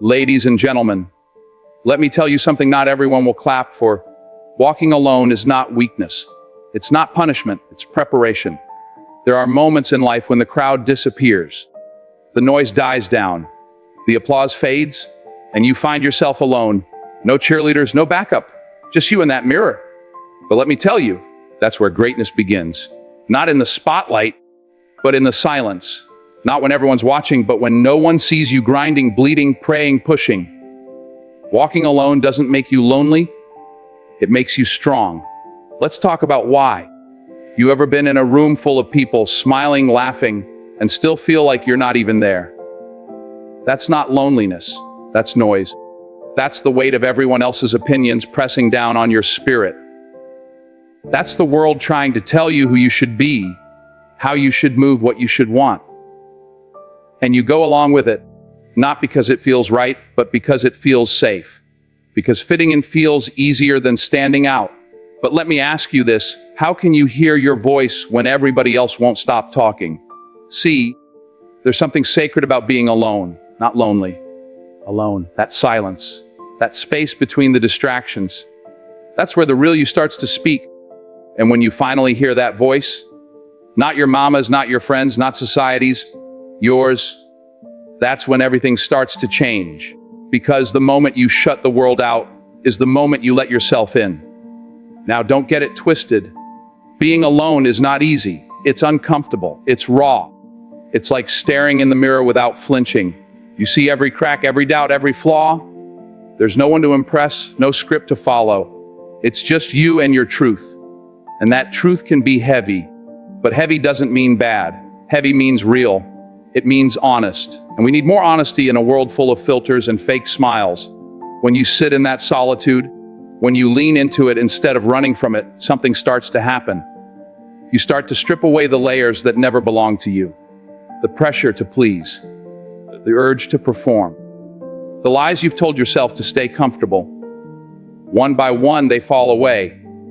Ladies and gentlemen, let me tell you something not everyone will clap for. Walking alone is not weakness. It's not punishment, it's preparation. There are moments in life when the crowd disappears. The noise dies down, the applause fades, and you find yourself alone. No cheerleaders, no backup, just you and that mirror. But let me tell you, that's where greatness begins. Not in the spotlight, but in the silence. Not when everyone's watching, but when no one sees you grinding, bleeding, praying, pushing. Walking alone doesn't make you lonely, it makes you strong. Let's talk about why. You ever been in a room full of people smiling, laughing, and still feel like you're not even there? That's not loneliness, that's noise. That's the weight of everyone else's opinions pressing down on your spirit. That's the world trying to tell you who you should be, how you should move, what you should want. And you go along with it, not because it feels right, but because it feels safe. Because fitting in feels easier than standing out. But let me ask you this, how can you hear your voice when everybody else won't stop talking? See, there's something sacred about being alone, not lonely. Alone, that silence, that space between the distractions. That's where the real you starts to speak. And when you finally hear that voice, not your mama's, not your friends, not society's, yours, that's when everything starts to change. Because the moment you shut the world out is the moment you let yourself in. Now, don't get it twisted. Being alone is not easy. It's uncomfortable. It's raw. It's like staring in the mirror without flinching. You see every crack, every doubt, every flaw. There's no one to impress, no script to follow. It's just you and your truth. And that truth can be heavy. But heavy doesn't mean bad. Heavy means real. It means honest. And we need more honesty in a world full of filters and fake smiles. When you sit in that solitude, when you lean into it instead of running from it, something starts to happen. You start to strip away the layers that never belonged to you. The pressure to please, the urge to perform, the lies you've told yourself to stay comfortable. One by one, they fall away.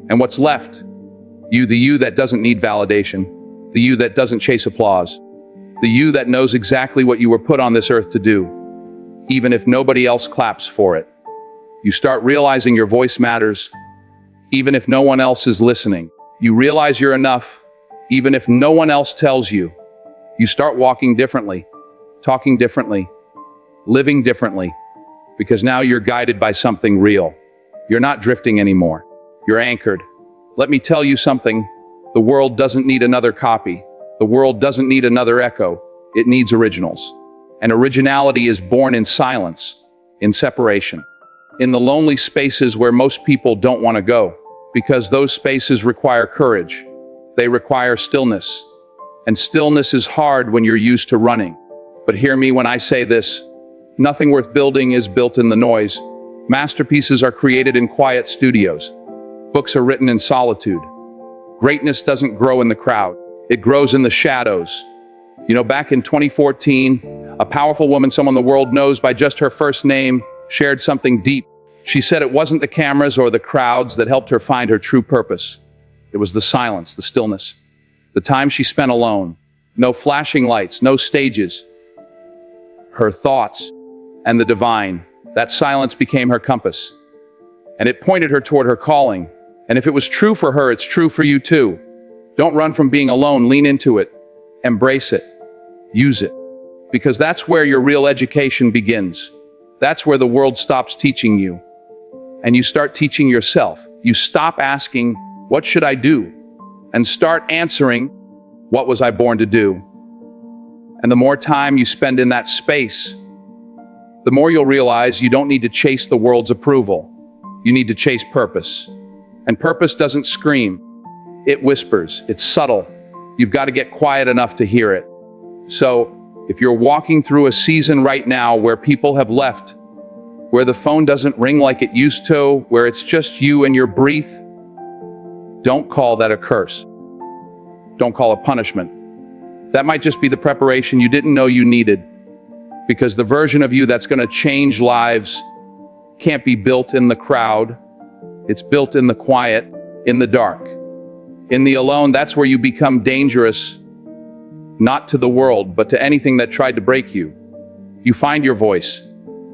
And what's left? You, the you that doesn't need validation, the you that doesn't chase applause, the you that knows exactly what you were put on this earth to do, even if nobody else claps for it. You start realizing your voice matters, even if no one else is listening. You realize you're enough, even if no one else tells you. You start walking differently, talking differently, living differently, because now you're guided by something real. You're not drifting anymore. You're anchored. Let me tell you something. The world doesn't need another copy. The world doesn't need another echo. It needs originals. And originality is born in silence, in separation, in the lonely spaces where most people don't want to go, because those spaces require courage. They require stillness. And stillness is hard when you're used to running. But hear me when I say this. Nothing worth building is built in the noise. Masterpieces are created in quiet studios. Books are written in solitude. Greatness doesn't grow in the crowd. It grows in the shadows. You know, back in 2014, a powerful woman someone the world knows by just her first name shared something deep. She said it wasn't the cameras or the crowds that helped her find her true purpose. It was the silence, the stillness, the time she spent alone. No flashing lights, no stages. Her thoughts and the divine. That silence became her compass. And it pointed her toward her calling. And if it was true for her, it's true for you too. Don't run from being alone, lean into it. Embrace it. Use it. Because that's where your real education begins. That's where the world stops teaching you. And you start teaching yourself. You stop asking, what should I do? And start answering, what was I born to do? And the more time you spend in that space, the more you'll realize you don't need to chase the world's approval. You need to chase purpose. And purpose doesn't scream. It whispers. It's subtle. You've got to get quiet enough to hear it. So, if you're walking through a season right now where people have left, where the phone doesn't ring like it used to, where it's just you and your breath, don't call that a curse. Don't call it punishment. That might just be the preparation you didn't know you needed. Because the version of you that's going to change lives can't be built in the crowd. It's built in the quiet, in the dark. In the alone, that's where you become dangerous, not to the world, but to anything that tried to break you. You find your voice.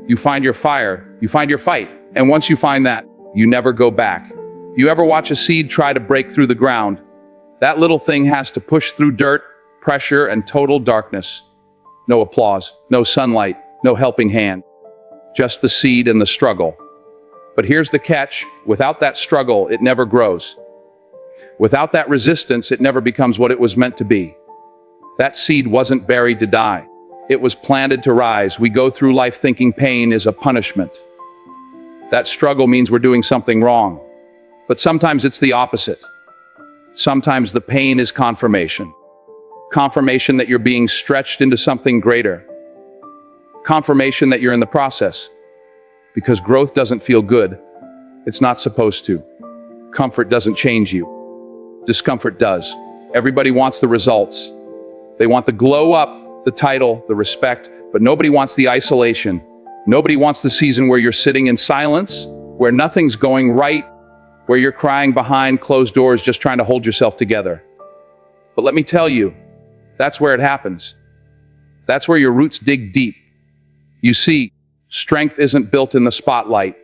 You find your fire, you find your fight. And once you find that, you never go back. You ever watch a seed try to break through the ground? That little thing has to push through dirt, pressure, and total darkness. No applause, no sunlight, no helping hand. Just the seed and the struggle. But here's the catch. Without that struggle, it never grows. Without that resistance, it never becomes what it was meant to be. That seed wasn't buried to die. It was planted to rise. We go through life thinking pain is a punishment. That struggle means we're doing something wrong. But sometimes it's the opposite. Sometimes the pain is confirmation. Confirmation that you're being stretched into something greater. Confirmation that you're in the process. Because growth doesn't feel good. It's not supposed to. Comfort doesn't change you. Discomfort does. Everybody wants the results. They want the glow up, the title, the respect, but nobody wants the isolation. Nobody wants the season where you're sitting in silence, where nothing's going right, where you're crying behind closed doors just trying to hold yourself together. But let me tell you, that's where it happens. That's where your roots dig deep. You see, strength isn't built in the spotlight.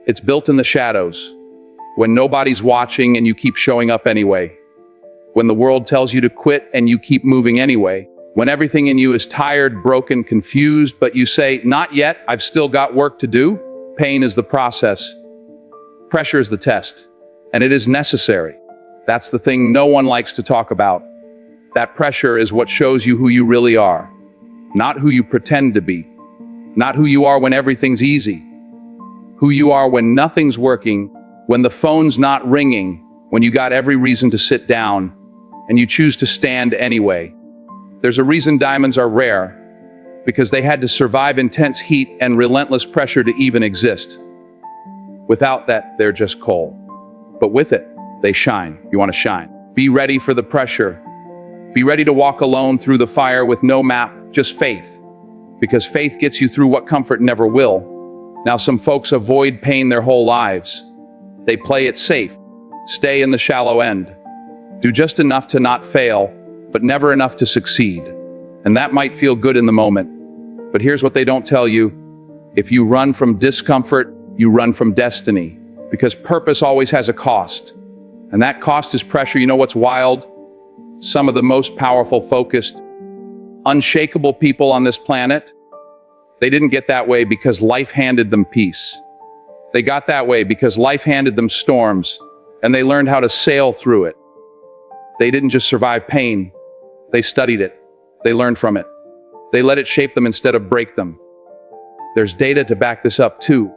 It's built in the shadows. When nobody's watching and you keep showing up anyway. When the world tells you to quit and you keep moving anyway. When everything in you is tired, broken, confused, but you say, not yet, I've still got work to do. Pain is the process. Pressure is the test. And it is necessary. That's the thing no one likes to talk about. That pressure is what shows you who you really are. Not who you pretend to be. Not who you are when everything's easy. Who you are when nothing's working, when the phone's not ringing, when you got every reason to sit down, and you choose to stand anyway. There's a reason diamonds are rare, because they had to survive intense heat and relentless pressure to even exist. Without that, they're just coal. But with it, they shine. You want to shine. Be ready for the pressure. Be ready to walk alone through the fire with no map, just faith. Because faith gets you through what comfort never will. Now, some folks avoid pain their whole lives. They play it safe. Stay in the shallow end. Do just enough to not fail, but never enough to succeed. And that might feel good in the moment. But here's what they don't tell you. If you run from discomfort, you run from destiny. Because purpose always has a cost. And that cost is pressure. You know what's wild? Some of the most powerful, focused, unshakable people on this planet, they didn't get that way because life handed them peace. They got that way because life handed them storms, and they learned how to sail through it. They didn't just survive pain. They studied it. They learned from it. They let it shape them instead of break them. There's data to back this up too.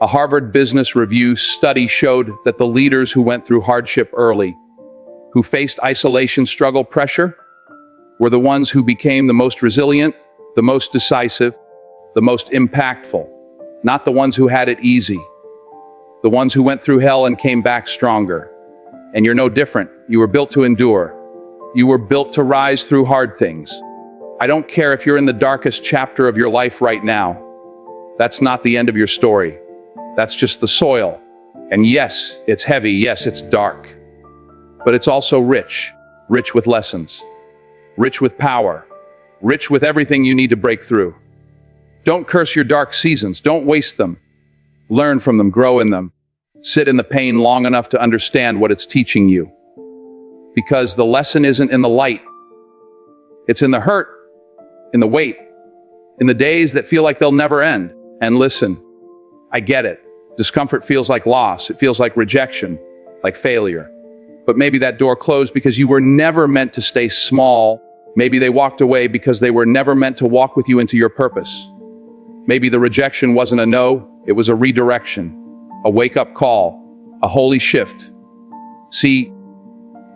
A Harvard Business Review study showed that the leaders who went through hardship early, who faced isolation, struggle, pressure, were the ones who became the most resilient, the most decisive, the most impactful. Not the ones who had it easy. The ones who went through hell and came back stronger. And you're no different. You were built to endure. You were built to rise through hard things. I don't care if you're in the darkest chapter of your life right now. That's not the end of your story. That's just the soil. And yes, it's heavy. Yes, it's dark. But it's also rich. Rich with lessons. Rich with power. Rich with everything you need to break through. Don't curse your dark seasons. Don't waste them. Learn from them. Grow in them. Sit in the pain long enough to understand what it's teaching you. Because the lesson isn't in the light. It's in the hurt, in the weight, in the days that feel like they'll never end. And listen, I get it. Discomfort feels like loss. It feels like rejection, like failure. But maybe that door closed because you were never meant to stay small. Maybe they walked away because they were never meant to walk with you into your purpose. Maybe the rejection wasn't a no, it was a redirection, a wake-up call, a holy shift. See,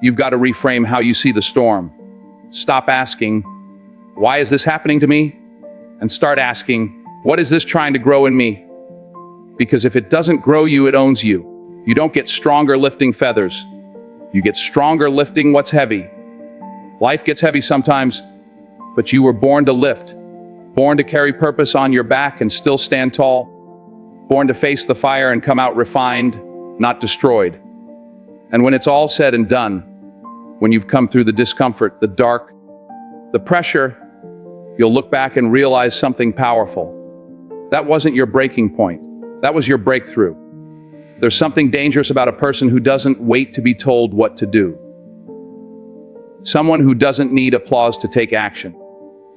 you've got to reframe how you see the storm. Stop asking, why is this happening to me? And start asking, what is this trying to grow in me? Because if it doesn't grow you, it owns you. You don't get stronger lifting feathers. You get stronger lifting what's heavy. Life gets heavy sometimes, but you were born to lift. Born to carry purpose on your back and still stand tall. Born to face the fire and come out refined, not destroyed. And when it's all said and done, when you've come through the discomfort, the dark, the pressure, you'll look back and realize something powerful. That wasn't your breaking point. That was your breakthrough. There's something dangerous about a person who doesn't wait to be told what to do. Someone who doesn't need applause to take action.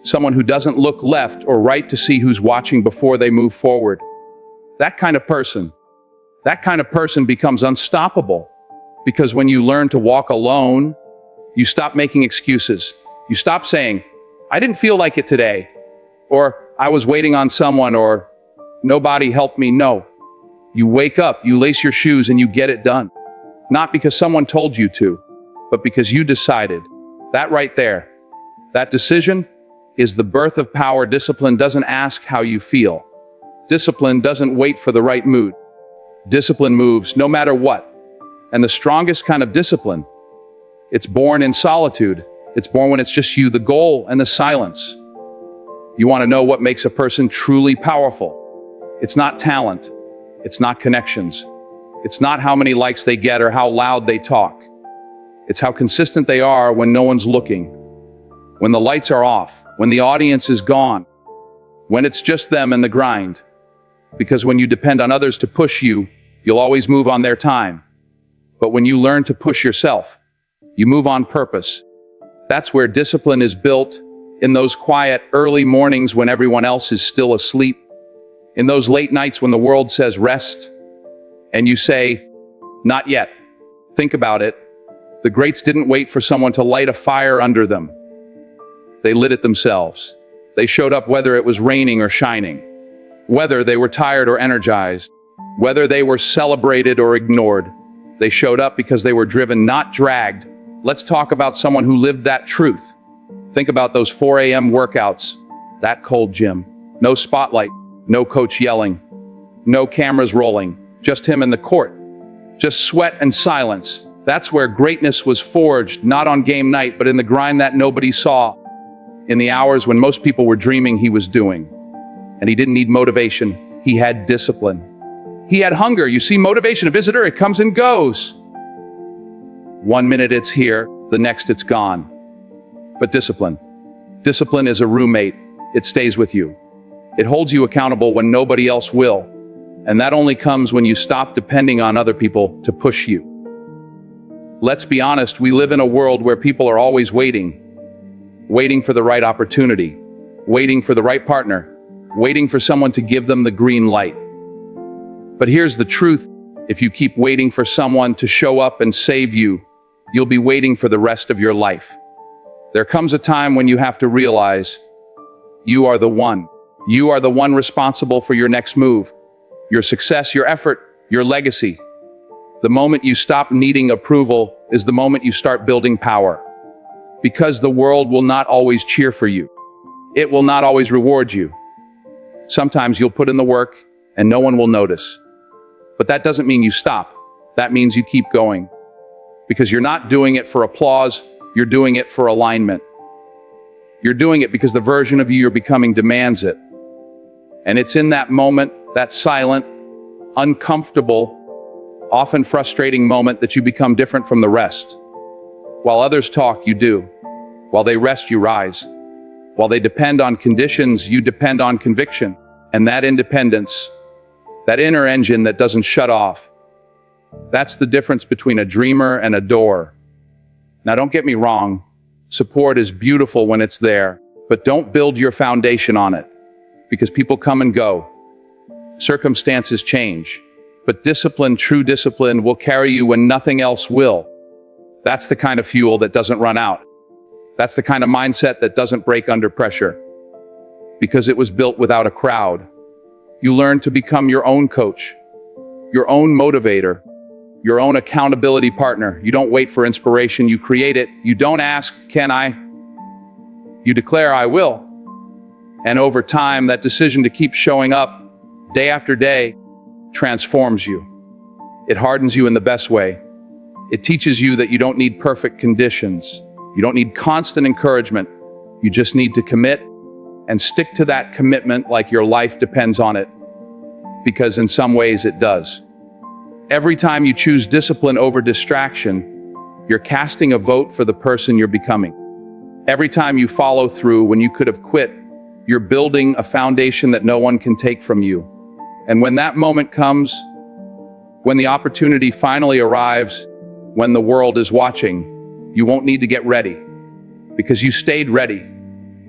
Someone who doesn't look left or right to see who's watching before they move forward. That kind of person becomes unstoppable. Because when you learn to walk alone, you stop making excuses. You stop saying, I didn't feel like it today, or I was waiting on someone, or nobody helped me. No. You wake up, you lace your shoes, and you get it done. Not because someone told you to, but because you decided. That right there, that decision is the birth of power. Discipline doesn't ask how you feel. Discipline doesn't wait for the right mood. Discipline moves no matter what. And the strongest kind of discipline, it's born in solitude. It's born when it's just you, the goal, and the silence. You want to know what makes a person truly powerful? It's not talent. It's not connections. It's not how many likes they get or how loud they talk. It's how consistent they are when no one's looking, when the lights are off, when the audience is gone, when it's just them and the grind. Because when you depend on others to push you, you'll always move on their time. But when you learn to push yourself, you move on purpose. That's where discipline is built, in those quiet, early mornings when everyone else is still asleep, in those late nights when the world says rest, and you say, not yet. Think about it. The greats didn't wait for someone to light a fire under them. They lit it themselves. They showed up whether it was raining or shining, whether they were tired or energized, whether they were celebrated or ignored. They showed up because they were driven, not dragged. Let's talk about someone who lived that truth. Think about those 4 a.m. workouts, that cold gym. No spotlight, no coach yelling, no cameras rolling, just him in the court. Just sweat and silence. That's where greatness was forged, not on game night, but in the grind that nobody saw. In the hours when most people were dreaming, he was doing. And he didn't need motivation, he had discipline. He had hunger. You see, motivation, a visitor, it comes and goes. 1 minute it's here, the next it's gone. But discipline is a roommate. It stays with you. It holds you accountable when nobody else will. And that only comes when you stop depending on other people to push you. Let's be honest, we live in a world where people are always waiting for the right opportunity, waiting for the right partner, waiting for someone to give them the green light. But here's the truth. If you keep waiting for someone to show up and save you, you'll be waiting for the rest of your life. There comes a time when you have to realize you are the one. You are the one responsible for your next move, your success, your effort, your legacy. The moment you stop needing approval is the moment you start building power. Because the world will not always cheer for you. It will not always reward you. Sometimes you'll put in the work and no one will notice. But that doesn't mean you stop. That means you keep going. Because you're not doing it for applause, you're doing it for alignment. You're doing it because the version of you you're becoming demands it. And it's in that moment, that silent, uncomfortable, often frustrating moment that you become different from the rest. While others talk, you do. While they rest, you rise. While they depend on conditions, you depend on conviction. And that independence, that inner engine that doesn't shut off, that's the difference between a dreamer and a doer. Now, don't get me wrong. Support is beautiful when it's there, but don't build your foundation on it. Because people come and go. Circumstances change. But discipline, true discipline, will carry you when nothing else will. That's the kind of fuel that doesn't run out. That's the kind of mindset that doesn't break under pressure. Because it was built without a crowd. You learn to become your own coach, your own motivator, your own accountability partner. You don't wait for inspiration, you create it. You don't ask, can I? You declare, I will. And over time, that decision to keep showing up day after day transforms you. It hardens you in the best way. It teaches you that you don't need perfect conditions. You don't need constant encouragement. You just need to commit and stick to that commitment like your life depends on it. Because in some ways it does. Every time you choose discipline over distraction, you're casting a vote for the person you're becoming. Every time you follow through when you could have quit, You're building a foundation that no one can take from you. And when that moment comes, when the opportunity finally arrives, when the world is watching, you won't need to get ready, because you stayed ready.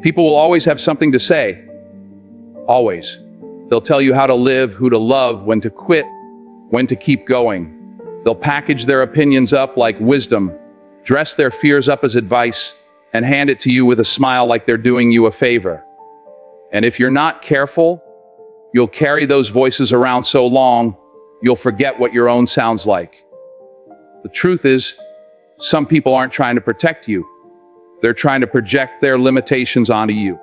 People will always have something to say. Always. They'll tell you how to live, who to love, when to quit, when to keep going. They'll package their opinions up like wisdom, dress their fears up as advice, and hand it to you with a smile like they're doing you a favor. And if you're not careful, you'll carry those voices around so long, you'll forget what your own sounds like. The truth is, some people aren't trying to protect you. They're trying to project their limitations onto you.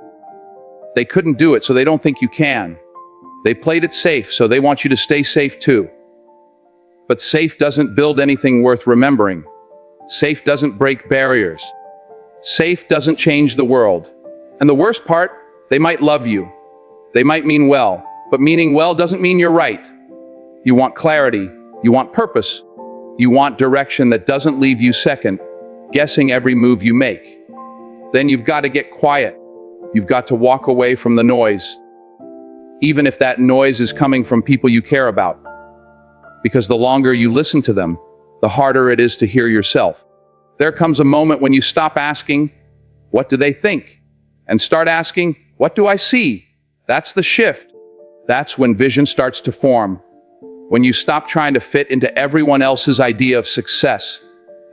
They couldn't do it, so they don't think you can. They played it safe, so they want you to stay safe too. But safe doesn't build anything worth remembering. Safe doesn't break barriers. Safe doesn't change the world. And the worst part, they might love you. They might mean well, but meaning well doesn't mean you're right. You want clarity. You want purpose. You want direction that doesn't leave you second, guessing every move you make. Then you've got to get quiet. You've got to walk away from the noise, even if that noise is coming from people you care about. Because the longer you listen to them, the harder it is to hear yourself. There comes a moment when you stop asking, what do they think? And start asking, what do I see? That's the shift. That's when vision starts to form. When you stop trying to fit into everyone else's idea of success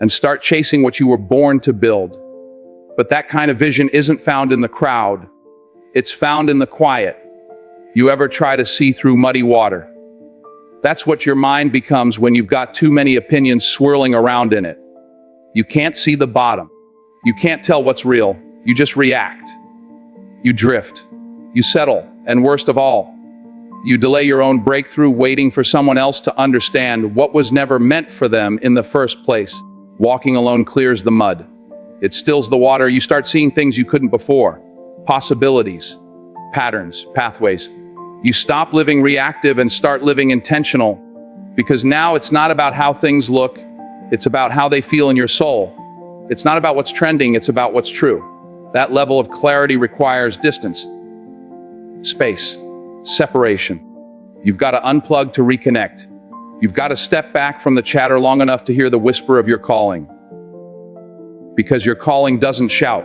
and start chasing what you were born to build. But that kind of vision isn't found in the crowd. It's found in the quiet. You ever try to see through muddy water? That's what your mind becomes when you've got too many opinions swirling around in it. You can't see the bottom. You can't tell what's real. You just react. You drift. You settle. And worst of all, you delay your own breakthrough, waiting for someone else to understand what was never meant for them in the first place. Walking alone clears the mud. It stills the water. You start seeing things you couldn't before. Possibilities, patterns, pathways. You stop living reactive and start living intentional, because now it's not about how things look. It's about how they feel in your soul. It's not about what's trending. It's about what's true. That level of clarity requires distance, space, separation. You've got to unplug to reconnect. You've got to step back from the chatter long enough to hear the whisper of your calling. Because your calling doesn't shout.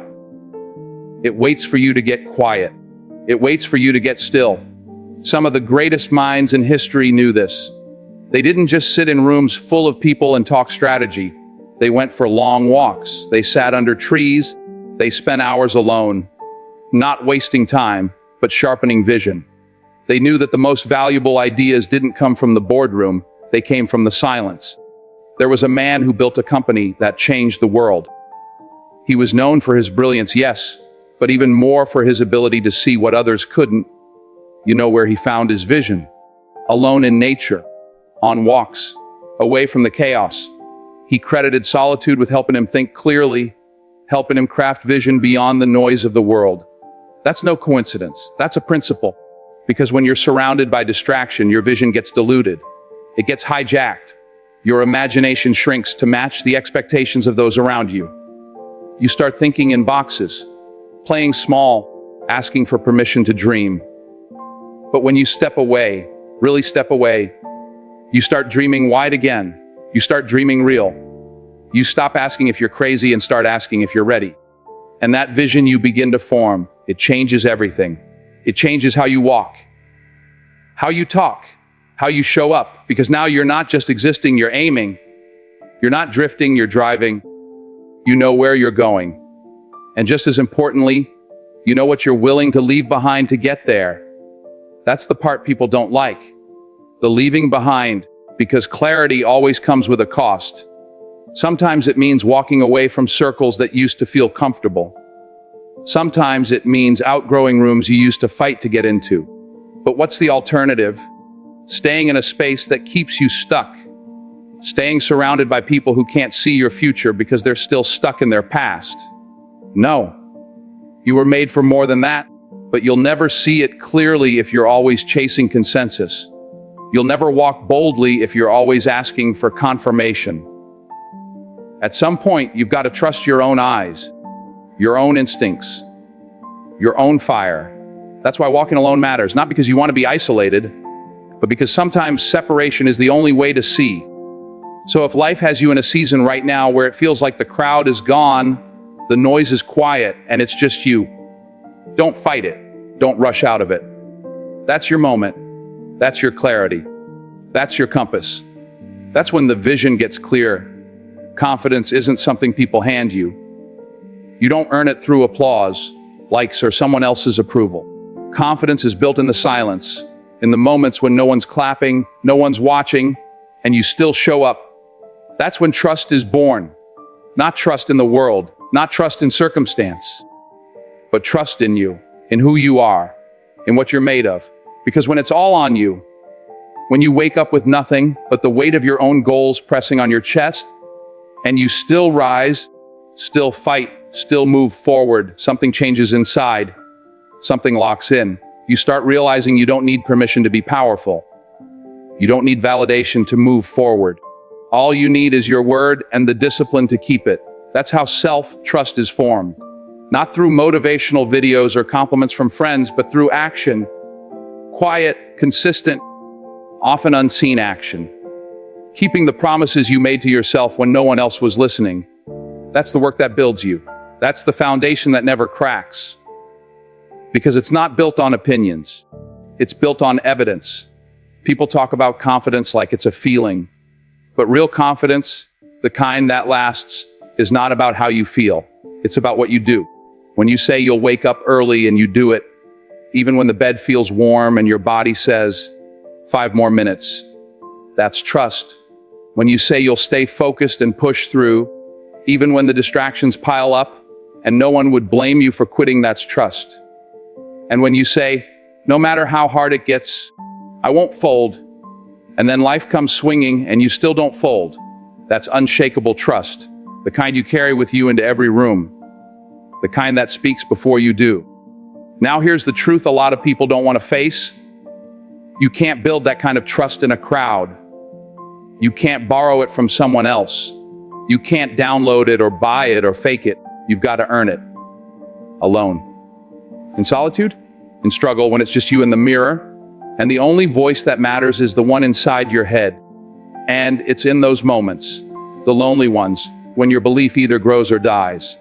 It waits for you to get quiet. It waits for you to get still. Some of the greatest minds in history knew this. They didn't just sit in rooms full of people and talk strategy. They went for long walks. They sat under trees. They spent hours alone, not wasting time, but sharpening vision. They knew that the most valuable ideas didn't come from the boardroom. They came from the silence. There was a man who built a company that changed the world. He was known for his brilliance, yes, but even more for his ability to see what others couldn't. You know where he found his vision? Alone in nature, on walks, away from the chaos. He credited solitude with helping him think clearly, helping him craft vision beyond the noise of the world. That's no coincidence. That's a principle. Because when you're surrounded by distraction, your vision gets diluted. It gets hijacked. Your imagination shrinks to match the expectations of those around you. You start thinking in boxes, playing small, asking for permission to dream. But when you step away, really step away, you start dreaming wide again. You start dreaming real. You stop asking if you're crazy and start asking if you're ready. And that vision you begin to form, it changes everything. It changes how you walk, how you talk, how you show up. Because now you're not just existing, you're aiming. You're not drifting, you're driving. You know where you're going. And just as importantly, you know what you're willing to leave behind to get there. That's the part people don't like. The leaving behind, because clarity always comes with a cost. Sometimes it means walking away from circles that used to feel comfortable. Sometimes it means outgrowing rooms you used to fight to get into. But what's the alternative? Staying in a space that keeps you stuck. Staying surrounded by people who can't see your future because they're still stuck in their past. No. You were made for more than that, but you'll never see it clearly if you're always chasing consensus. You'll never walk boldly if you're always asking for confirmation. At some point, you've got to trust your own eyes, your own instincts, your own fire. That's why walking alone matters, not because you want to be isolated, but because sometimes separation is the only way to see. So if life has you in a season right now where it feels like the crowd is gone, the noise is quiet, and it's just you, don't fight it. Don't rush out of it. That's your moment. That's your clarity. That's your compass. That's when the vision gets clear. Confidence isn't something people hand you. You don't earn it through applause, likes, or someone else's approval. Confidence is built in the silence, in the moments when no one's clapping, no one's watching, and you still show up. That's when trust is born. Not trust in the world, not trust in circumstance, but trust in you, in who you are, in what you're made of. Because when it's all on you, when you wake up with nothing but the weight of your own goals pressing on your chest, and you still rise, still fight, still move forward, something changes inside, something locks in. You start realizing you don't need permission to be powerful. You don't need validation to move forward. All you need is your word and the discipline to keep it. That's how self-trust is formed. Not through motivational videos or compliments from friends, but through action. Quiet, consistent, often unseen action. Keeping the promises you made to yourself when no one else was listening. That's the work that builds you. That's the foundation that never cracks. Because it's not built on opinions. It's built on evidence. People talk about confidence like it's a feeling. But real confidence, the kind that lasts, is not about how you feel. It's about what you do. When you say you'll wake up early and you do it, even when the bed feels warm and your body says, 5 more minutes, that's trust. When you say you'll stay focused and push through, even when the distractions pile up and no one would blame you for quitting, that's trust. And when you say, no matter how hard it gets, I won't fold, and then life comes swinging and you still don't fold, that's unshakable trust, the kind you carry with you into every room, the kind that speaks before you do. Now here's the truth a lot of people don't want to face. You can't build that kind of trust in a crowd. You can't borrow it from someone else. You can't download it or buy it or fake it. You've got to earn it. Alone. In solitude, in struggle, when it's just you in the mirror, and the only voice that matters is the one inside your head. And it's in those moments, the lonely ones, when your belief either grows or dies.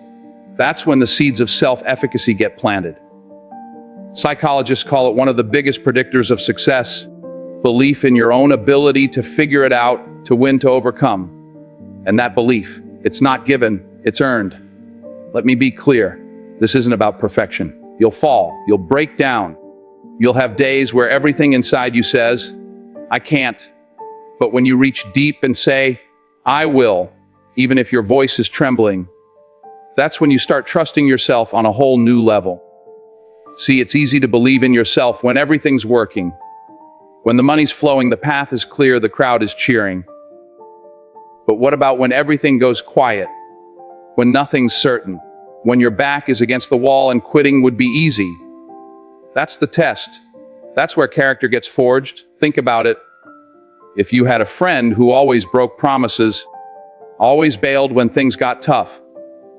That's when the seeds of self-efficacy get planted. Psychologists call it one of the biggest predictors of success, belief in your own ability to figure it out, to win, to overcome. And that belief, it's not given, it's earned. Let me be clear, this isn't about perfection. You'll fall, you'll break down. You'll have days where everything inside you says, I can't. But when you reach deep and say, I will, even if your voice is trembling, that's when you start trusting yourself on a whole new level. See, it's easy to believe in yourself when everything's working. When the money's flowing, the path is clear, the crowd is cheering. But what about when everything goes quiet? When nothing's certain? When your back is against the wall and quitting would be easy? That's the test. That's where character gets forged. Think about it. If you had a friend who always broke promises, always bailed when things got tough,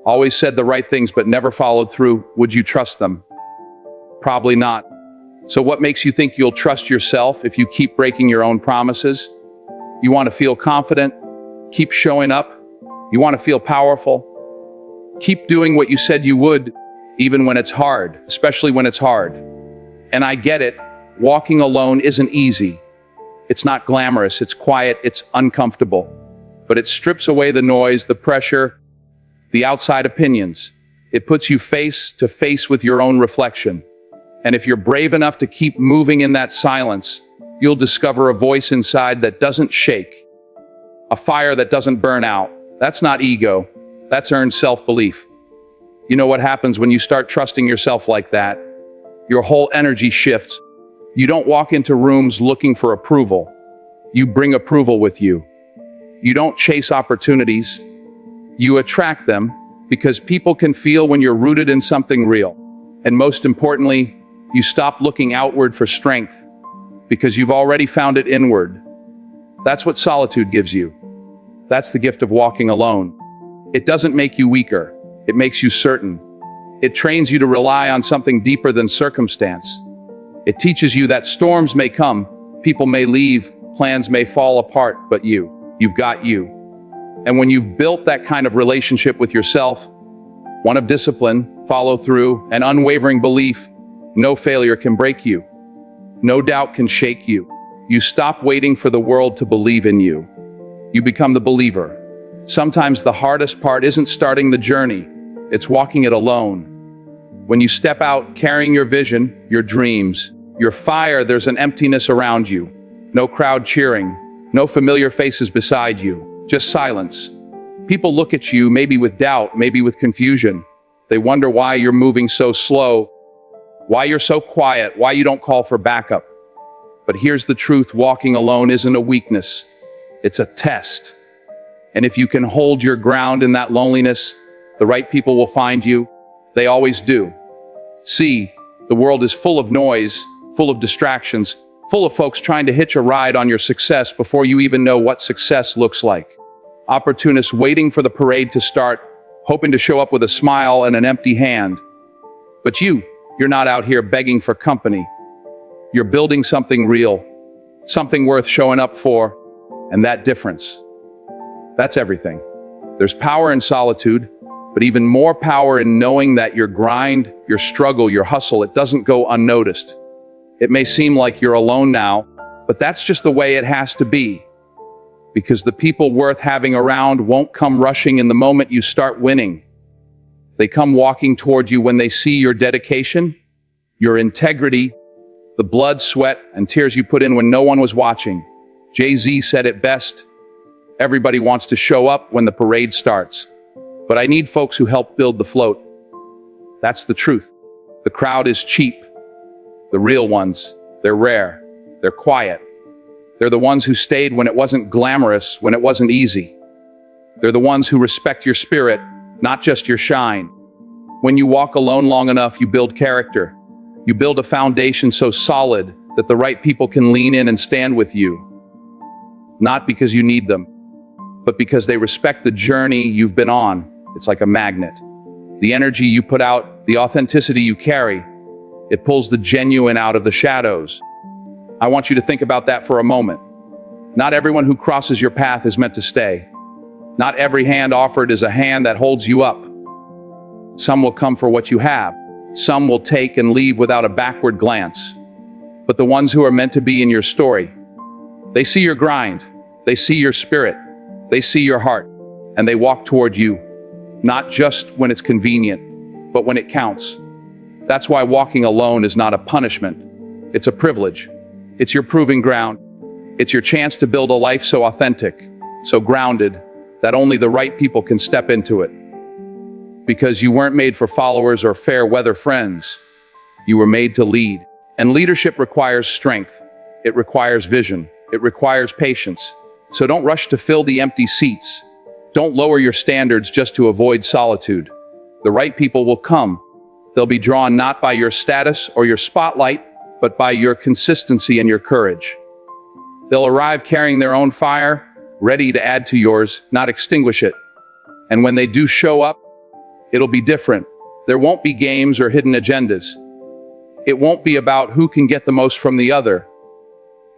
always said the right things but never followed through, would you trust them? Probably not. So what makes you think you'll trust yourself if you keep breaking your own promises? You want to feel confident? Keep showing up. You want to feel powerful? Keep doing what you said you would, even when it's hard, especially when it's hard. And I get it, walking alone isn't easy. It's not glamorous, it's quiet, it's uncomfortable. But it strips away the noise, the pressure, the outside opinions. It puts you face to face with your own reflection. And if you're brave enough to keep moving in that silence, you'll discover a voice inside that doesn't shake, a fire that doesn't burn out. That's not ego. That's earned self-belief. You know what happens when you start trusting yourself like that? Your whole energy shifts. You don't walk into rooms looking for approval. You bring approval with you. You don't chase opportunities. You attract them because people can feel when you're rooted in something real. And most importantly, you stop looking outward for strength because you've already found it inward. That's what solitude gives you. That's the gift of walking alone. It doesn't make you weaker. It makes you certain. It trains you to rely on something deeper than circumstance. It teaches you that storms may come, people may leave, plans may fall apart, but you've got you. And when you've built that kind of relationship with yourself, one of discipline, follow through, and unwavering belief, no failure can break you. No doubt can shake you. You stop waiting for the world to believe in you. You become the believer. Sometimes the hardest part isn't starting the journey, it's walking it alone. When you step out carrying your vision, your dreams, your fire, there's an emptiness around you. No crowd cheering, no familiar faces beside you, just silence. People look at you, maybe with doubt, maybe with confusion. They wonder why you're moving so slow, why you're so quiet, why you don't call for backup. But here's the truth, walking alone isn't a weakness, it's a test. And if you can hold your ground in that loneliness, the right people will find you. They always do. See, the world is full of noise, full of distractions, full of folks trying to hitch a ride on your success before you even know what success looks like. Opportunists waiting for the parade to start, hoping to show up with a smile and an empty hand. But you're not out here begging for company. You're building something real, something worth showing up for, and that difference, that's everything. There's power in solitude, but even more power in knowing that your grind, your struggle, your hustle, it doesn't go unnoticed. It may seem like you're alone now, but that's just the way it has to be. Because the people worth having around won't come rushing in the moment you start winning. They come walking toward you when they see your dedication, your integrity, the blood, sweat, and tears you put in when no one was watching. Jay-Z said it best, everybody wants to show up when the parade starts. But I need folks who help build the float. That's the truth. The crowd is cheap. The real ones, they're rare, they're quiet. They're the ones who stayed when it wasn't glamorous, when it wasn't easy. They're the ones who respect your spirit, not just your shine. When you walk alone long enough, you build character. You build a foundation so solid that the right people can lean in and stand with you. Not because you need them, but because they respect the journey you've been on. It's like a magnet. The energy you put out, the authenticity you carry, it pulls the genuine out of the shadows. I want you to think about that for a moment. Not everyone who crosses your path is meant to stay. Not every hand offered is a hand that holds you up. Some will come for what you have. Some will take and leave without a backward glance. But the ones who are meant to be in your story, they see your grind, they see your spirit, they see your heart, and they walk toward you, not just when it's convenient, but when it counts. That's why walking alone is not a punishment. It's a privilege. It's your proving ground. It's your chance to build a life so authentic, so grounded, that only the right people can step into it. Because you weren't made for followers or fair weather friends. You were made to lead. And leadership requires strength. It requires vision. It requires patience. So don't rush to fill the empty seats. Don't lower your standards just to avoid solitude. The right people will come. They'll be drawn not by your status or your spotlight, but by your consistency and your courage. They'll arrive carrying their own fire, ready to add to yours, not extinguish it. And when they do show up, it'll be different. There won't be games or hidden agendas. It won't be about who can get the most from the other.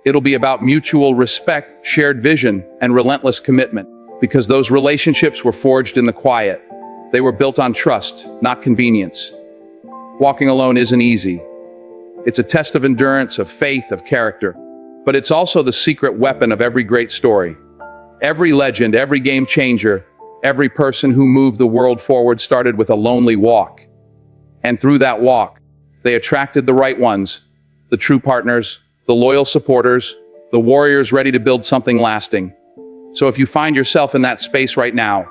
It'll be about mutual respect, shared vision, and relentless commitment. Because those relationships were forged in the quiet. They were built on trust, not convenience. Walking alone isn't easy. It's a test of endurance, of faith, of character. But it's also the secret weapon of every great story. Every legend, every game changer, every person who moved the world forward started with a lonely walk. And through that walk, they attracted the right ones, the true partners, the loyal supporters, the warriors ready to build something lasting. So if you find yourself in that space right now,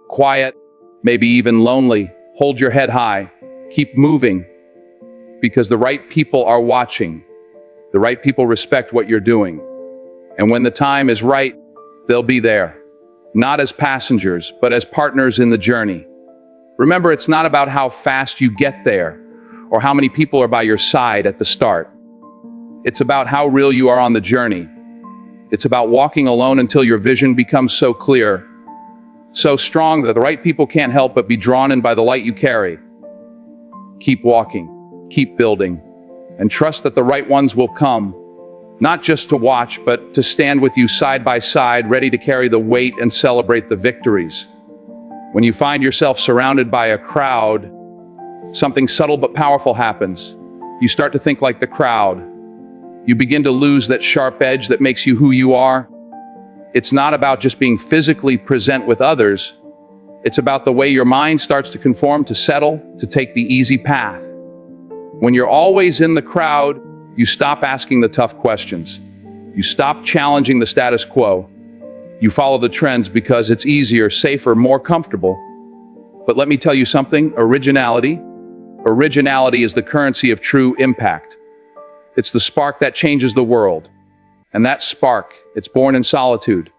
quiet, maybe even lonely, hold your head high, keep moving, because the right people are watching. The right people respect what you're doing. And when the time is right, they'll be there. Not as passengers, but as partners in the journey. Remember, it's not about how fast you get there, or how many people are by your side at the start. It's about how real you are on the journey. It's about walking alone until your vision becomes so clear, so strong that the right people can't help but be drawn in by the light you carry. Keep walking, keep building, and trust that the right ones will come, not just to watch, but to stand with you side by side, ready to carry the weight and celebrate the victories. When you find yourself surrounded by a crowd, something subtle but powerful happens. You start to think like the crowd. You begin to lose that sharp edge that makes you who you are. It's not about just being physically present with others. It's about the way your mind starts to conform, to settle, to take the easy path. When you're always in the crowd, you stop asking the tough questions. You stop challenging the status quo. You follow the trends because it's easier, safer, more comfortable. But let me tell you something, originality is the currency of true impact. It's the spark that changes the world. And that spark, it's born in solitude.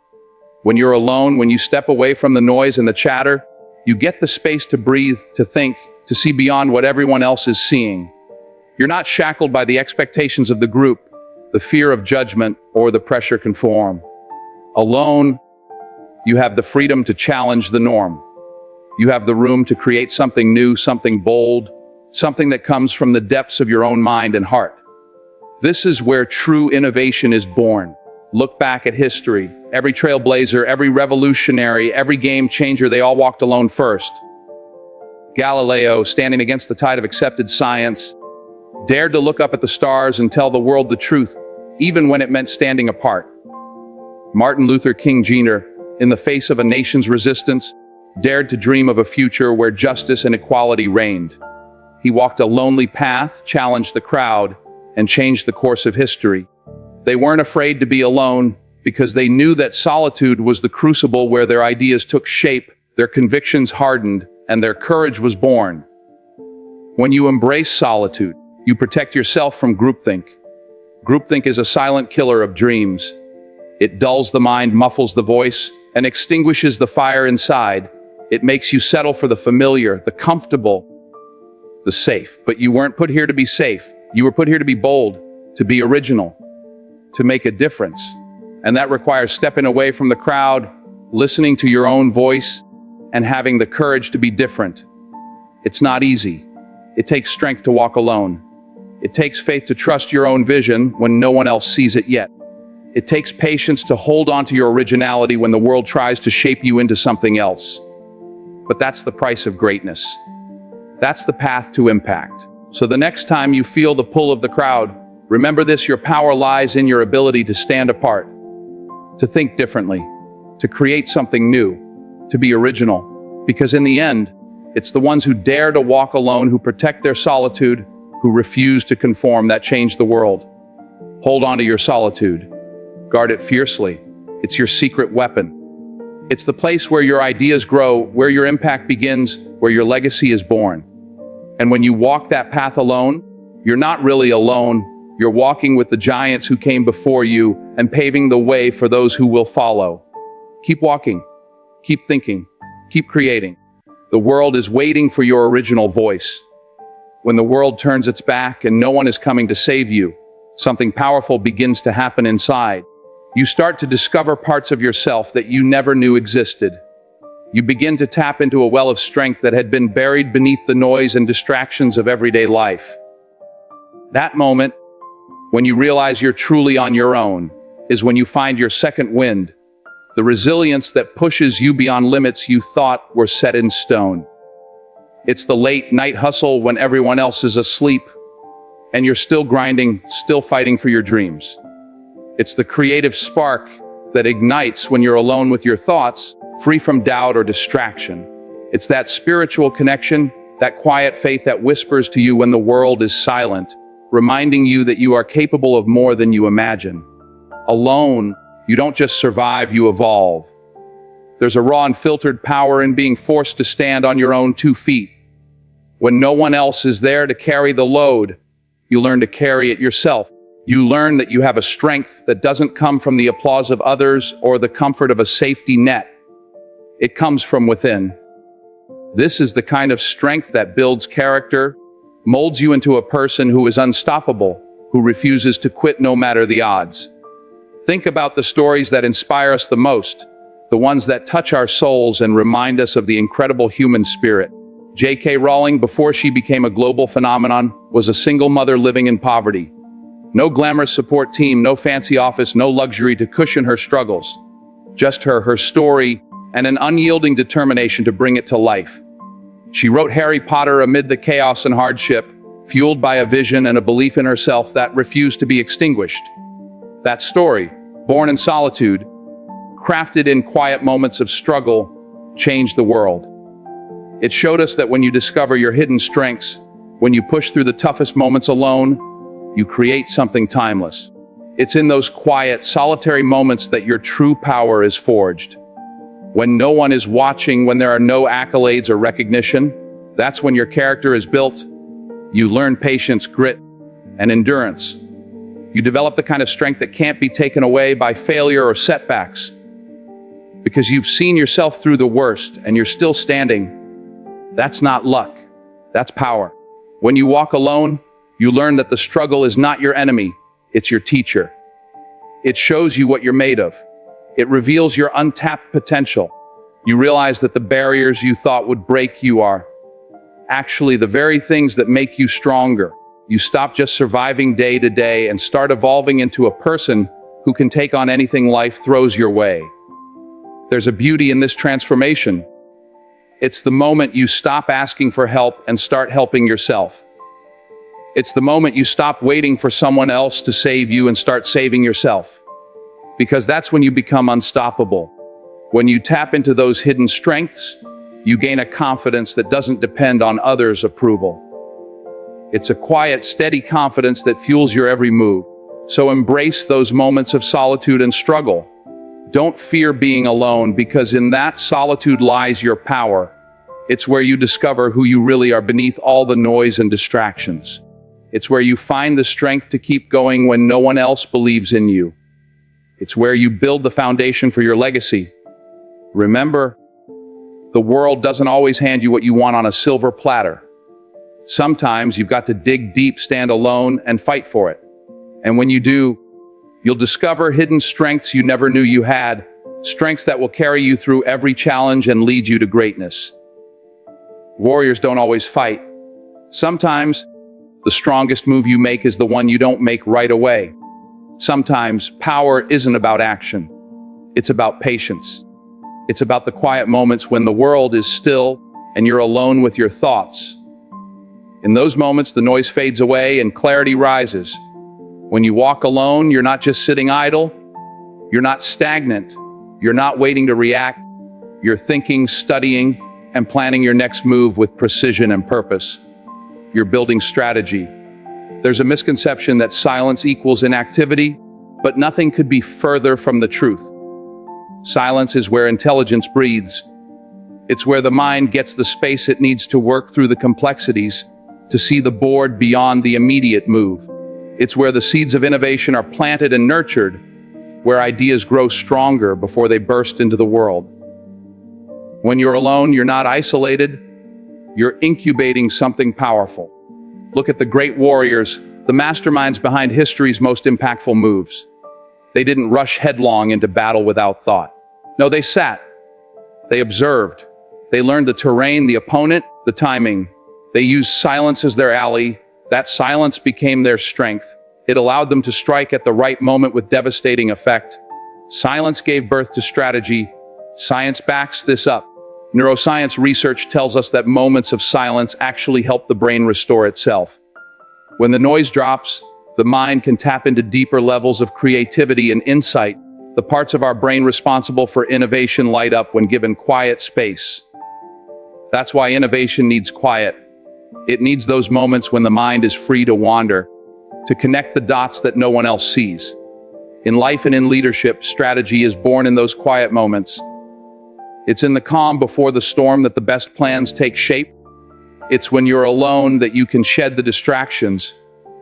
When you're alone, when you step away from the noise and the chatter, you get the space to breathe, to think, to see beyond what everyone else is seeing. You're not shackled by the expectations of the group, the fear of judgment, or the pressure to conform. Alone, you have the freedom to challenge the norm. You have the room to create something new, something bold, something that comes from the depths of your own mind and heart. This is where true innovation is born. Look back at history. Every trailblazer, every revolutionary, every game changer, they all walked alone first. Galileo, standing against the tide of accepted science, dared to look up at the stars and tell the world the truth, even when it meant standing apart. Martin Luther King Jr., in the face of a nation's resistance, dared to dream of a future where justice and equality reigned. He walked a lonely path, challenged the crowd, and changed the course of history. They weren't afraid to be alone because they knew that solitude was the crucible where their ideas took shape, their convictions hardened, and their courage was born. When you embrace solitude, you protect yourself from groupthink. Groupthink is a silent killer of dreams. It dulls the mind, muffles the voice, and extinguishes the fire inside. It makes you settle for the familiar, the comfortable, the safe. But you weren't put here to be safe. You were put here to be bold, to be original, to make a difference. And that requires stepping away from the crowd, listening to your own voice, and having the courage to be different. It's not easy. It takes strength to walk alone. It takes faith to trust your own vision when no one else sees it yet. It takes patience to hold on to your originality when the world tries to shape you into something else. But that's the price of greatness. That's the path to impact. So the next time you feel the pull of the crowd, remember this: your power lies in your ability to stand apart, to think differently, to create something new, to be original. Because in the end, it's the ones who dare to walk alone, who protect their solitude, who refuse to conform, that change the world. Hold on to your solitude. Guard it fiercely. It's your secret weapon. It's the place where your ideas grow, where your impact begins, where your legacy is born. And when you walk that path alone, you're not really alone. You're walking with the giants who came before you and paving the way for those who will follow. Keep walking. Keep thinking. Keep creating. The world is waiting for your original voice. When the world turns its back and no one is coming to save you, something powerful begins to happen inside. You start to discover parts of yourself that you never knew existed. You begin to tap into a well of strength that had been buried beneath the noise and distractions of everyday life. That moment, when you realize you're truly on your own, is when you find your second wind, the resilience that pushes you beyond limits you thought were set in stone. It's the late night hustle when everyone else is asleep, and you're still grinding, still fighting for your dreams. It's the creative spark that ignites when you're alone with your thoughts, free from doubt or distraction. It's that spiritual connection, that quiet faith that whispers to you when the world is silent, reminding you that you are capable of more than you imagine. Alone, you don't just survive, you evolve. There's a raw and filtered power in being forced to stand on your own 2 feet. When no one else is there to carry the load, you learn to carry it yourself. You learn that you have a strength that doesn't come from the applause of others or the comfort of a safety net. It comes from within. This is the kind of strength that builds character, molds you into a person who is unstoppable, who refuses to quit no matter the odds. Think about the stories that inspire us the most, the ones that touch our souls and remind us of the incredible human spirit. J.K. Rowling, before she became a global phenomenon, was a single mother living in poverty. No glamorous support team, no fancy office, no luxury to cushion her struggles. Just her story, and an unyielding determination to bring it to life. She wrote Harry Potter amid the chaos and hardship, fueled by a vision and a belief in herself that refused to be extinguished. That story, born in solitude, crafted in quiet moments of struggle, changed the world. It showed us that when you discover your hidden strengths, when you push through the toughest moments alone, you create something timeless. It's in those quiet, solitary moments that your true power is forged. When no one is watching, when there are no accolades or recognition, that's when your character is built. You learn patience, grit, and endurance. You develop the kind of strength that can't be taken away by failure or setbacks. Because you've seen yourself through the worst and you're still standing. That's not luck, that's power. When you walk alone, you learn that the struggle is not your enemy, it's your teacher. It shows you what you're made of. It reveals your untapped potential. You realize that the barriers you thought would break you are actually the very things that make you stronger. You stop just surviving day to day and start evolving into a person who can take on anything life throws your way. There's a beauty in this transformation. It's the moment you stop asking for help and start helping yourself. It's the moment you stop waiting for someone else to save you and start saving yourself. Because that's when you become unstoppable. When you tap into those hidden strengths, you gain a confidence that doesn't depend on others' approval. It's a quiet, steady confidence that fuels your every move. So embrace those moments of solitude and struggle. Don't fear being alone, because in that solitude lies your power. It's where you discover who you really are beneath all the noise and distractions. It's where you find the strength to keep going when no one else believes in you. It's where you build the foundation for your legacy. Remember, the world doesn't always hand you what you want on a silver platter. Sometimes you've got to dig deep, stand alone, and fight for it. And when you do, you'll discover hidden strengths you never knew you had, strengths that will carry you through every challenge and lead you to greatness. Warriors don't always fight. Sometimes, the strongest move you make is the one you don't make right away. Sometimes, power isn't about action. It's about patience. It's about the quiet moments when the world is still and you're alone with your thoughts. In those moments, the noise fades away and clarity rises. When you walk alone, you're not just sitting idle. You're not stagnant. You're not waiting to react. You're thinking, studying, and planning your next move with precision and purpose. You're building strategy. There's a misconception that silence equals inactivity, but nothing could be further from the truth. Silence is where intelligence breathes. It's where the mind gets the space it needs to work through the complexities, to see the board beyond the immediate move. It's where the seeds of innovation are planted and nurtured, where ideas grow stronger before they burst into the world. When you're alone, you're not isolated. You're incubating something powerful. Look at the great warriors, the masterminds behind history's most impactful moves. They didn't rush headlong into battle without thought. No, they sat. They observed. They learned the terrain, the opponent, the timing. They used silence as their ally. That silence became their strength. It allowed them to strike at the right moment with devastating effect. Silence gave birth to strategy. Science backs this up. Neuroscience research tells us that moments of silence actually help the brain restore itself. When the noise drops, the mind can tap into deeper levels of creativity and insight. The parts of our brain responsible for innovation light up when given quiet space. That's why innovation needs quiet. It needs those moments when the mind is free to wander, to connect the dots that no one else sees. In life and in leadership, strategy is born in those quiet moments. It's in the calm before the storm that the best plans take shape. It's when you're alone that you can shed the distractions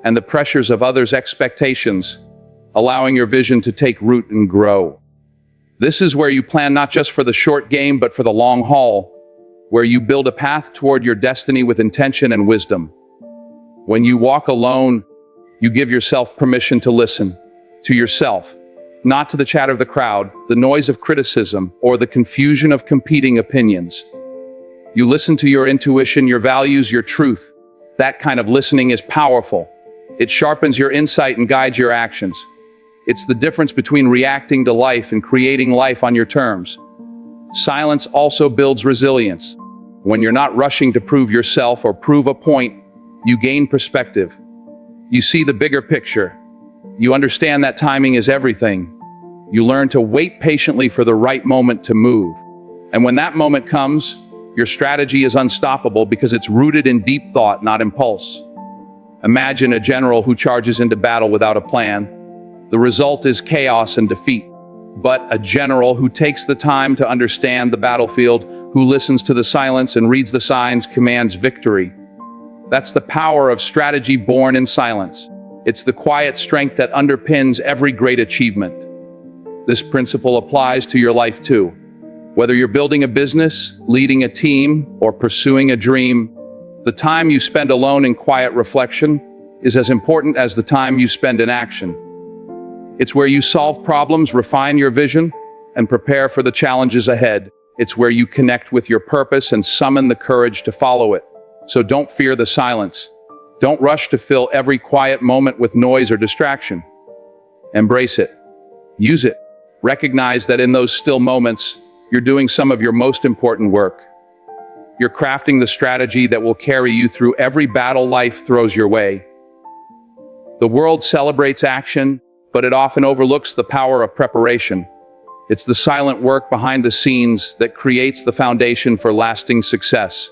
and the pressures of others' expectations, allowing your vision to take root and grow. This is where you plan not just for the short game, but for the long haul, where you build a path toward your destiny with intention and wisdom. When you walk alone, you give yourself permission to listen to yourself, not to the chatter of the crowd, the noise of criticism, or the confusion of competing opinions. You listen to your intuition, your values, your truth. That kind of listening is powerful. It sharpens your insight and guides your actions. It's the difference between reacting to life and creating life on your terms. Silence also builds resilience. When you're not rushing to prove yourself or prove a point, you gain perspective. You see the bigger picture. You understand that timing is everything. You learn to wait patiently for the right moment to move. And when that moment comes, your strategy is unstoppable because it's rooted in deep thought, not impulse. Imagine a general who charges into battle without a plan. The result is chaos and defeat. But a general who takes the time to understand the battlefield, who listens to the silence and reads the signs, commands victory. That's the power of strategy born in silence. It's the quiet strength that underpins every great achievement. This principle applies to your life too. Whether you're building a business, leading a team, or pursuing a dream, the time you spend alone in quiet reflection is as important as the time you spend in action. It's where you solve problems, refine your vision, and prepare for the challenges ahead. It's where you connect with your purpose and summon the courage to follow it. So don't fear the silence. Don't rush to fill every quiet moment with noise or distraction. Embrace it. Use it. Recognize that in those still moments, you're doing some of your most important work. You're crafting the strategy that will carry you through every battle life throws your way. The world celebrates action, but it often overlooks the power of preparation. It's the silent work behind the scenes that creates the foundation for lasting success.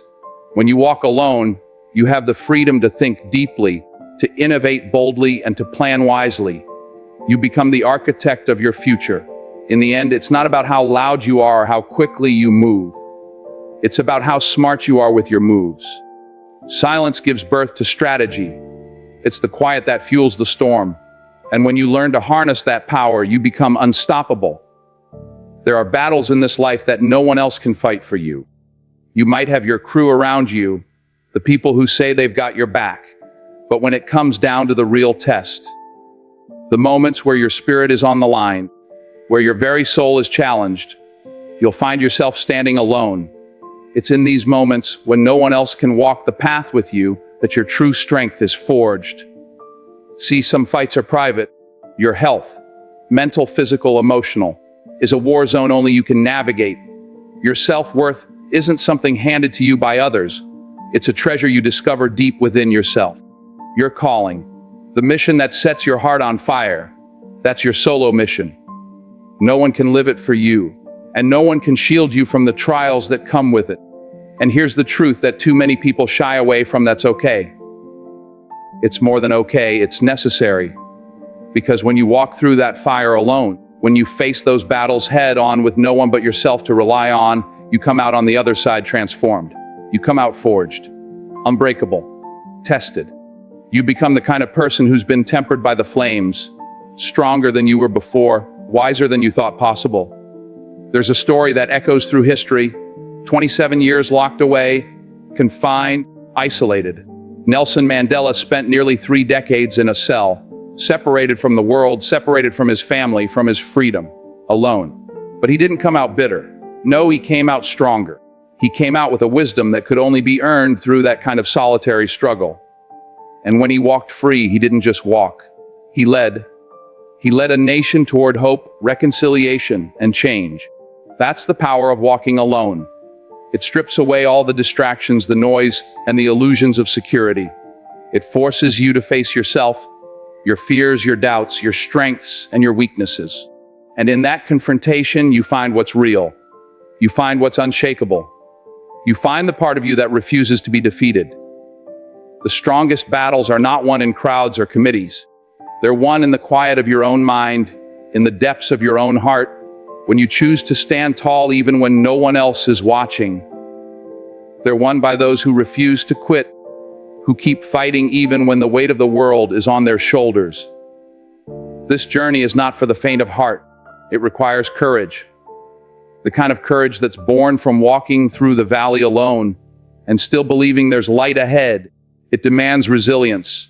When you walk alone, you have the freedom to think deeply, to innovate boldly, and to plan wisely. You become the architect of your future. In the end, it's not about how loud you are or how quickly you move. It's about how smart you are with your moves. Silence gives birth to strategy. It's the quiet that fuels the storm. And when you learn to harness that power, you become unstoppable. There are battles in this life that no one else can fight for you. You might have your crew around you, the people who say they've got your back. But when it comes down to the real test, the moments where your spirit is on the line, where your very soul is challenged, you'll find yourself standing alone. It's in these moments when no one else can walk the path with you that your true strength is forged. See, some fights are private. Your health, mental, physical, emotional, is a war zone only you can navigate. Your self-worth isn't something handed to you by others. It's a treasure you discover deep within yourself. Your calling, the mission that sets your heart on fire, that's your solo mission. No one can live it for you, and no one can shield you from the trials that come with it. And here's the truth that too many people shy away from: that's okay. It's more than okay, it's necessary. Because when you walk through that fire alone, when you face those battles head on with no one but yourself to rely on, you come out on the other side transformed. You come out forged, unbreakable, tested. You become the kind of person who's been tempered by the flames, stronger than you were before, wiser than you thought possible. There's a story that echoes through history. 27 years locked away, confined, isolated. Nelson Mandela spent nearly 3 decades in a cell, separated from the world, separated from his family, from his freedom, alone. But he didn't come out bitter. No, he came out stronger. He came out with a wisdom that could only be earned through that kind of solitary struggle. And when he walked free, he didn't just walk. He led. He led a nation toward hope, reconciliation, and change. That's the power of walking alone. It strips away all the distractions, the noise, and the illusions of security. It forces you to face yourself, your fears, your doubts, your strengths, and your weaknesses. And in that confrontation, you find what's real. You find what's unshakable. You find the part of you that refuses to be defeated. The strongest battles are not won in crowds or committees. They're won in the quiet of your own mind, in the depths of your own heart, when you choose to stand tall even when no one else is watching. They're won by those who refuse to quit, who keep fighting even when the weight of the world is on their shoulders. This journey is not for the faint of heart. It requires courage. The kind of courage that's born from walking through the valley alone and still believing there's light ahead. It demands resilience,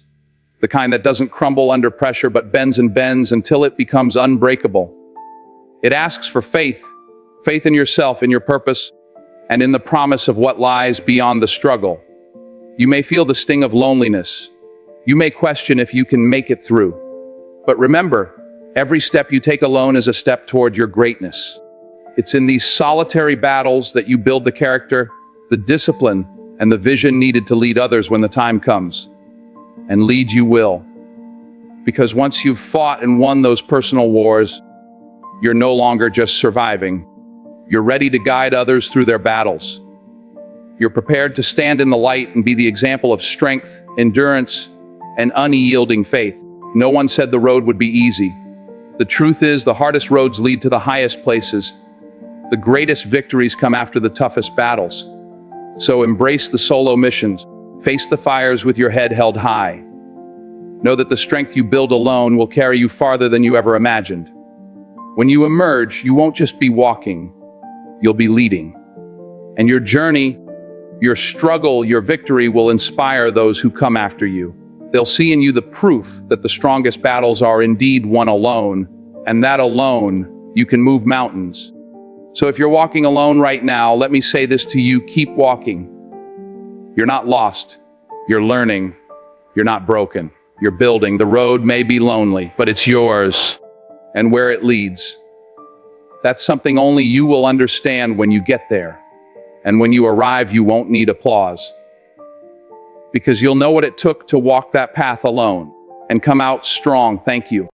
the kind that doesn't crumble under pressure but bends and bends until it becomes unbreakable. It asks for faith, faith in yourself, in your purpose, and in the promise of what lies beyond the struggle. You may feel the sting of loneliness. You may question if you can make it through. But remember, every step you take alone is a step toward your greatness. It's in these solitary battles that you build the character, the discipline, and the vision needed to lead others when the time comes. And lead you will. Because once you've fought and won those personal wars, you're no longer just surviving. You're ready to guide others through their battles. You're prepared to stand in the light and be the example of strength, endurance, and unyielding faith. No one said the road would be easy. The truth is, the hardest roads lead to the highest places. The greatest victories come after the toughest battles. So embrace the solo missions. Face the fires with your head held high. Know that the strength you build alone will carry you farther than you ever imagined. When you emerge, you won't just be walking, you'll be leading. And your journey, your struggle, your victory will inspire those who come after you. They'll see in you the proof that the strongest battles are indeed won alone, and that alone, you can move mountains. So if you're walking alone right now, let me say this to you: keep walking. You're not lost. You're learning. You're not broken. You're building. The road may be lonely, but it's yours. And where it leads, that's something only you will understand when you get there. And when you arrive, you won't need applause. Because you'll know what it took to walk that path alone and come out strong. Thank you.